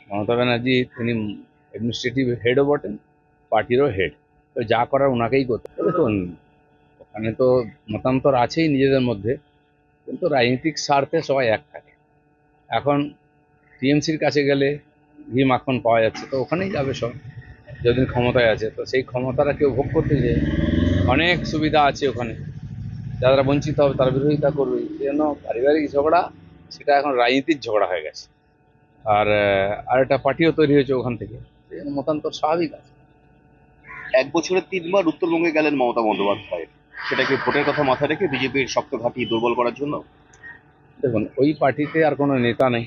মমতা ব্যানার্জি তিনি administrative হেডও বটেন, পার্টিরও head. তো যা করার ওনাকেই করতে হবে। দেখুন, ওখানে তো মতান্তর আছেই নিজেদের মধ্যে, কিন্তু রাজনৈতিক স্বার্থে সবাই এক থাকে। এখন টিএমসির কাছে গেলে ঘি মাখন পাওয়া যাচ্ছে, তো ওখানেই যাবে সব, যতদিন ক্ষমতায় আছে। তো সেই ক্ষমতাটা কেউ ভোগ করতে যায়, অনেক সুবিধা আছে ওখানে, যারা বঞ্চিত হবে তারা বিরোধিতা করবে। এই জন্য পারিবারিক ঝগড়া, সেটা এখন রাজনীতির ঝগড়া হয়ে গেছে। আর একটা পার্টিও তৈরি হয়েছে ওখান থেকে, এই জন্য মতান্তর স্বাভাবিক আছে। 1 বছরে 3বার উত্তরবঙ্গে গেলেন মমতা বন্দ্যোপাধ্যায়। সেটা কি ভোটের কথা মাথায় রেখে বিজেপির শক্ত ঘাঁটি দুর্বল করার জন্য? দেখুন, ওই পার্টিতে আর কোনো নেতা নেই।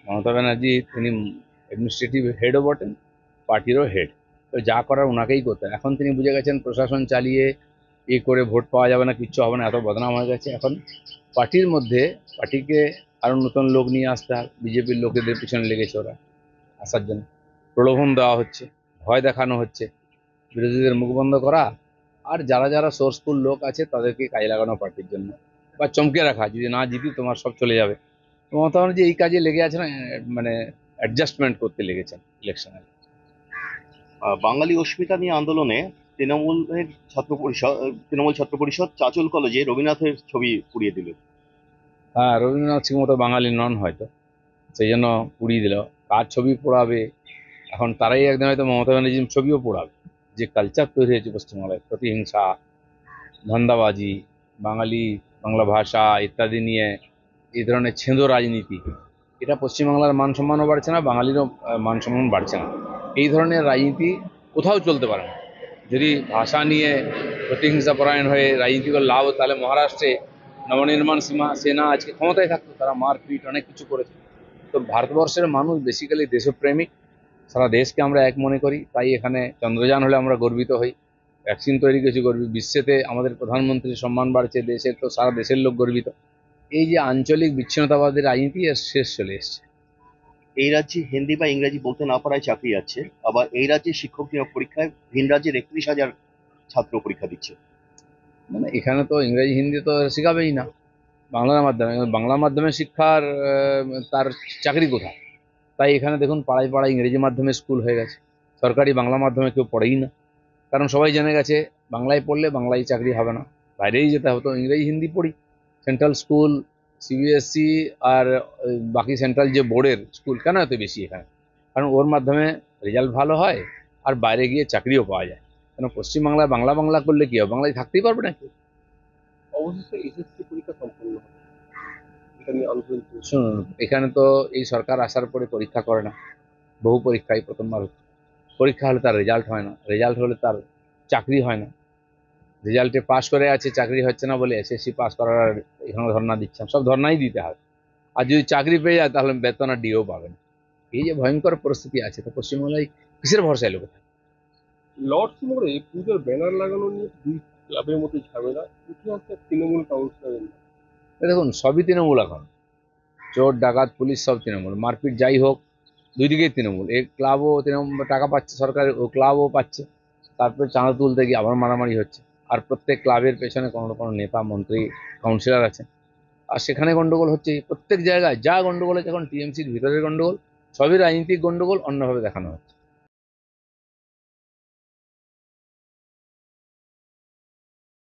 মমতা ব্যানার্জি তিনি অ্যাডমিনিস্ট্রেটিভ হেডও বটেন, পার্টিরও হেড। তো যা করার ওনাকেই করতে হয়। এখন তিনি বুঝে গেছেন প্রশাসন চালিয়ে করে ভোট পাওয়া যাবে না, কিচ্ছু হবে না, এত বদনাম হয়ে গেছে। এখন পার্টির মধ্যে, পার্টিকে আরো নতুন লোক নিয়ে আসতে হবে। বিজেপির লোকেদের পিছনে লেগেছে ওরা আসার জন্য, প্রলোভন দেওয়া হচ্ছে, ভয় দেখানো হচ্ছে, বিরোধীদের মুখ বন্ধ করা। আর যারা যারা সোর্সফুল লোক আছে তাদেরকে কাজে লাগানো পার্টির জন্য, বা চমকে রাখা, যদি না জিতি তোমার সব চলে যাবে। মমতা ব্যানার্জি এই কাজে লেগে আছে না, মানে অ্যাডজাস্টমেন্ট করতে লেগেছেন ইলেকশনে। বাঙালি অস্মিতা নিয়ে আন্দোলনে তৃণমূলের ছাত্র পরিষদ তৃণমূল ছাত্র পরিষদ চাচল কলেজে রবীন্দ্রনাথের ছবি পুড়িয়ে দিল। হ্যাঁ, রবীন্দ্রনাথ ঠিক মতো বাঙালি নন হয়তো, সেই জন্য পুড়িয়ে দিল। কার ছবি পোড়াবে? এখন তারাই একদম হয়তো মমতা ব্যানার্জির ছবিও পোড়াবে। যে কালচার তৈরি হয়েছে পশ্চিমবাংলায়, প্রতিহিংসা, ধান্দাবাজি, বাঙালি, বাংলা ভাষা ইত্যাদি নিয়ে এই ধরনের ছেঁদো রাজনীতি, এটা পশ্চিমবাংলার মান সম্মানও বাড়ছে না, বাঙালিরও মান সম্মান বাড়ছে না। এই ধরনের রাজনীতি কোথাও চলতে পারে না। যদি ভাষা নিয়ে প্রতিহিংসা পরায়ণ হয়ে রাজনীতি করে লাভ হতো, তাহলে মহারাষ্ট্রে নবনির্মাণ সেনা আজকে ক্ষমতায় থাকতো, তারা মারপিট অনেক কিছু করেছে। তো ভারতবর্ষের মানুষ বেসিক্যালি দেশপ্রেমিক, সারা দেশকে আমরা এক মনে করি। তাই এখানে চন্দ্রযান হলে আমরা গর্বিত হই, ভ্যাকসিন তৈরি করেছি গর্বিত, বিশ্বেতে আমাদের প্রধানমন্ত্রীর সম্মান বাড়ছে, দেশের তো সারা দেশের লোক গর্বিত। এই যে আঞ্চলিক বিচ্ছিন্নতাবাদের রাজনীতি, এর শেষ চলে এসছে। এই রাজ্যে হিন্দি বা ইংরেজি বলতে না পারায় চাকরি যাচ্ছে, আবার এই রাজ্যে শিক্ষক নিয়োগ পরীক্ষায় ভিন রাজ্যের 31,000 ছাত্র পরীক্ষা দিচ্ছে। মানে এখানে তো ইংরেজি হিন্দি তো শেখাবেই না, বাংলার মাধ্যমে। বাংলা মাধ্যমে শিক্ষার তার চাকরি কোথায়? তাই এখানে দেখুন, পাড়ায় পাড়ায় ইংরেজি মাধ্যমে স্কুল হয়ে গেছে, সরকারি বাংলা মাধ্যমে কেউ পড়েই না। কারণ সবাই জেনে গেছে বাংলায় পড়লে বাংলায় চাকরি হবে না, বাইরেই যেতে হতো। ইংরেজি হিন্দি পড়ি, সেন্ট্রাল স্কুল, সিবিএসসি আর বাকি সেন্ট্রাল যে বোর্ডের স্কুল কেন এত বেশি এখানে? কারণ ওর মাধ্যমে রেজাল্ট ভালো হয়, আর বাইরে গিয়ে চাকরিও পাওয়া যায়। কেন পশ্চিমবাংলায় বাংলা বাংলা করলে কি হবে? বাংলায় থাকতেই পারবে না কেউ। অবশেষে এসএসসি পরীক্ষা সম্পন্ন হবে, এটা নিয়ে আলোচনা চলছে। শুনুন, এখানে তো এই সরকার আসার পরে পরীক্ষা করে না, বহু পরীক্ষায় প্রথমবার হচ্ছে। পরীক্ষা হলে তার রেজাল্ট হয় না, রেজাল্ট হলে তার চাকরি হয় না। রেজাল্টে পাশ করে আছে, চাকরি হচ্ছে না বলে এসএসসি পাস করার আর এখানে ধর্ণা দিচ্ছে। সব ধর্ণাই দিতে হবে। আর যদি চাকরি পেয়ে যায় তাহলে বেতন আর ডিও পাবেন। এই যে ভয়ঙ্কর পরিস্থিতি আছে, তো পশ্চিমবাংলায় কিসের ভরসায় লোক? লর্ডস মোড়ে পুজোর ব্যানার লাগানো নিয়ে দুই ক্লাবের মধ্যে ঝামেলা, উঠে আসছে তৃণমূল কাউন্সিলরের নাম। দেখুন, সবই তৃণমূল এখন, চোর ডাকাত পুলিশ সব তৃণমূল, মারপিট যাই হোক, দুই দিকেই তৃণমূল। এই ক্লাবও তৃণমূল টাকা পাচ্ছে সরকারের, ও ক্লাবও পাচ্ছে, তারপরে চাঁদা তুলতে গিয়ে আবার মারামারি হচ্ছে। আর প্রত্যেক ক্লাবের পেছনে কোনো না কোনো নেতা, মন্ত্রী, কাউন্সিলর আছে, আর সেখানে গন্ডগোল হচ্ছে। প্রত্যেক জায়গায় যা গন্ডগোল হচ্ছে, এখন টিএমসির ভিতরের গন্ডগোল, সবই রাজনীতিক গন্ডগোল অন্যভাবে দেখানো হচ্ছে।